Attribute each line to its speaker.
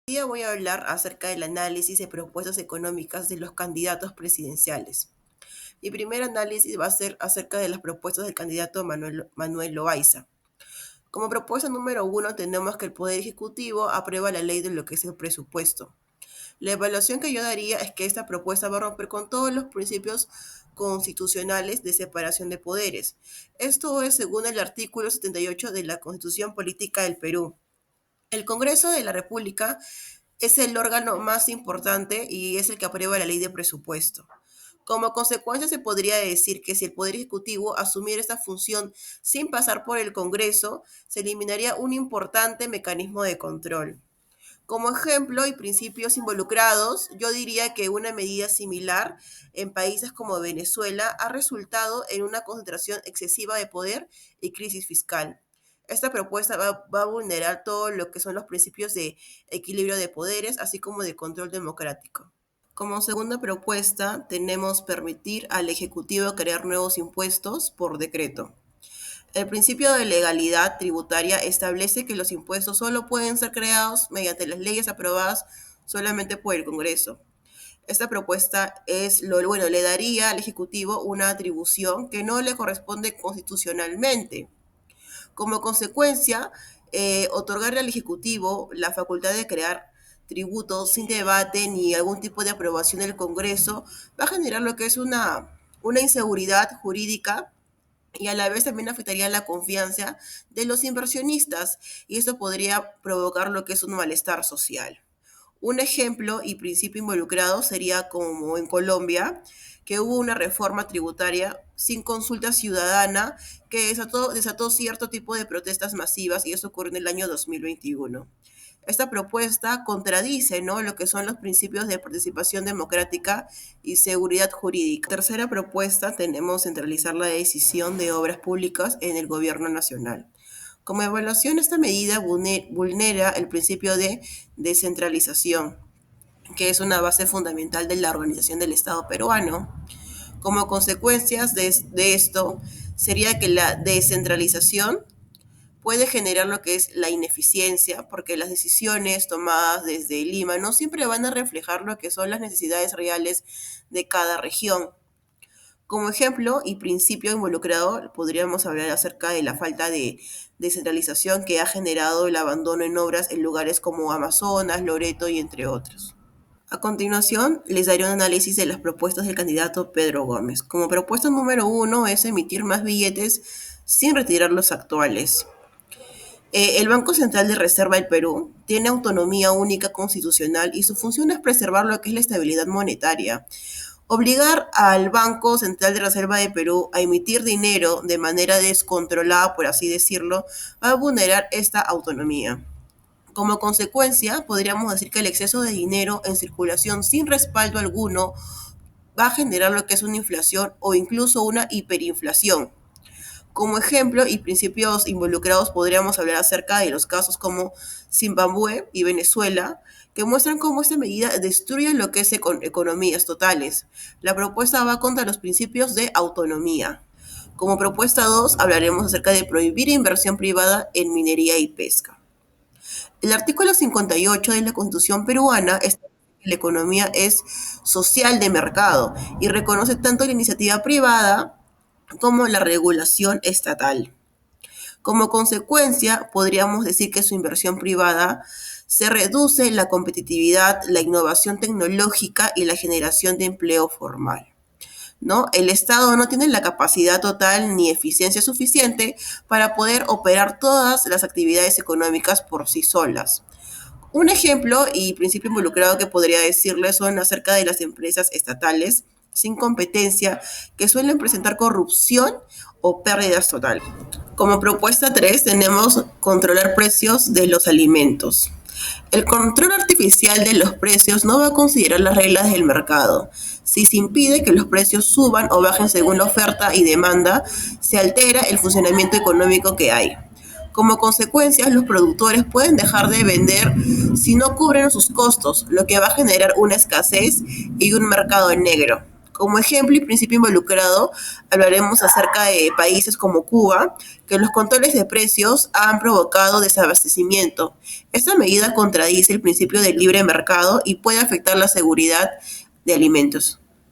Speaker 1: Hoy día voy a hablar acerca del análisis de propuestas económicas de los candidatos presidenciales. Mi primer análisis va a ser acerca de las propuestas del candidato Manuel Loaiza. Como propuesta número uno tenemos que el Poder Ejecutivo aprueba la ley de lo que es el presupuesto. La evaluación que yo daría es que esta propuesta va a romper con todos los principios constitucionales de separación de poderes. Esto es según el artículo 78 de la Constitución Política del Perú. El Congreso de la República es el órgano más importante y es el que aprueba la ley de presupuesto. Como consecuencia, se podría decir que si el Poder Ejecutivo asumiera esta función sin pasar por el Congreso, se eliminaría un importante mecanismo de control. Como ejemplo y principios involucrados, yo diría que una medida similar en países como Venezuela ha resultado en una concentración excesiva de poder y crisis fiscal. Esta propuesta va a vulnerar todo lo que son los principios de equilibrio de poderes, así como de control democrático. Como segunda propuesta, tenemos permitir al Ejecutivo crear nuevos impuestos por decreto. El principio de legalidad tributaria establece que los impuestos solo pueden ser creados mediante las leyes aprobadas solamente por el Congreso. Esta propuesta le daría al Ejecutivo una atribución que no le corresponde constitucionalmente. Como consecuencia, otorgarle al Ejecutivo la facultad de crear tributos sin debate ni algún tipo de aprobación del Congreso va a generar lo que es una inseguridad jurídica y a la vez también afectaría la confianza de los inversionistas y esto podría provocar lo que es un malestar social. Un ejemplo y principio involucrado sería como en Colombia, que hubo una reforma tributaria sin consulta ciudadana que desató cierto tipo de protestas masivas y eso ocurrió en el año 2021. Esta propuesta contradice, ¿no?, lo que son los principios de participación democrática y seguridad jurídica. Tercera propuesta, tenemos centralizar la decisión de obras públicas en el gobierno nacional. Como evaluación, esta medida vulnera el principio de descentralización, que es una base fundamental de la organización del Estado peruano. Como consecuencias de esto, sería que la descentralización puede generar lo que es la ineficiencia, porque las decisiones tomadas desde Lima no siempre van a reflejar lo que son las necesidades reales de cada región. Como ejemplo y principio involucrado, podríamos hablar acerca de la falta de descentralización que ha generado el abandono en obras en lugares como Amazonas, Loreto y entre otros. A continuación, les daré un análisis de las propuestas del candidato Pedro Gómez. Como propuesta número uno es emitir más billetes sin retirar los actuales. El Banco Central de Reserva del Perú tiene autonomía única constitucional y su función es preservar lo que es la estabilidad monetaria. Obligar al Banco Central de Reserva de Perú a emitir dinero de manera descontrolada, por así decirlo, va a vulnerar esta autonomía. Como consecuencia, podríamos decir que el exceso de dinero en circulación sin respaldo alguno va a generar lo que es una inflación o incluso una hiperinflación. Como ejemplo y principios involucrados podríamos hablar acerca de los casos como Zimbabue y Venezuela, que muestran cómo esta medida destruye lo que es economías totales. La propuesta va contra los principios de autonomía. Como propuesta 2 hablaremos acerca de prohibir inversión privada en minería y pesca. El artículo 58 de la Constitución peruana establece que la economía es social de mercado y reconoce tanto la iniciativa privada como la regulación estatal. Como consecuencia, podríamos decir que su inversión privada se reduce la competitividad, la innovación tecnológica y la generación de empleo formal, ¿no? El Estado no tiene la capacidad total ni eficiencia suficiente para poder operar todas las actividades económicas por sí solas. Un ejemplo y principio involucrado que podría decirles son acerca de las empresas estatales sin competencia que suelen presentar corrupción o pérdidas totales. Como propuesta 3 tenemos controlar precios de los alimentos. El control artificial de los precios no va a considerar las reglas del mercado. Si se impide que los precios suban o bajen según la oferta y demanda, se altera el funcionamiento económico que hay. Como consecuencia, los productores pueden dejar de vender si no cubren sus costos, lo que va a generar una escasez y un mercado negro. Como ejemplo y principio involucrado, hablaremos acerca de países como Cuba, que los controles de precios han provocado desabastecimiento. Esta medida contradice el principio del libre mercado y puede afectar la seguridad de alimentos.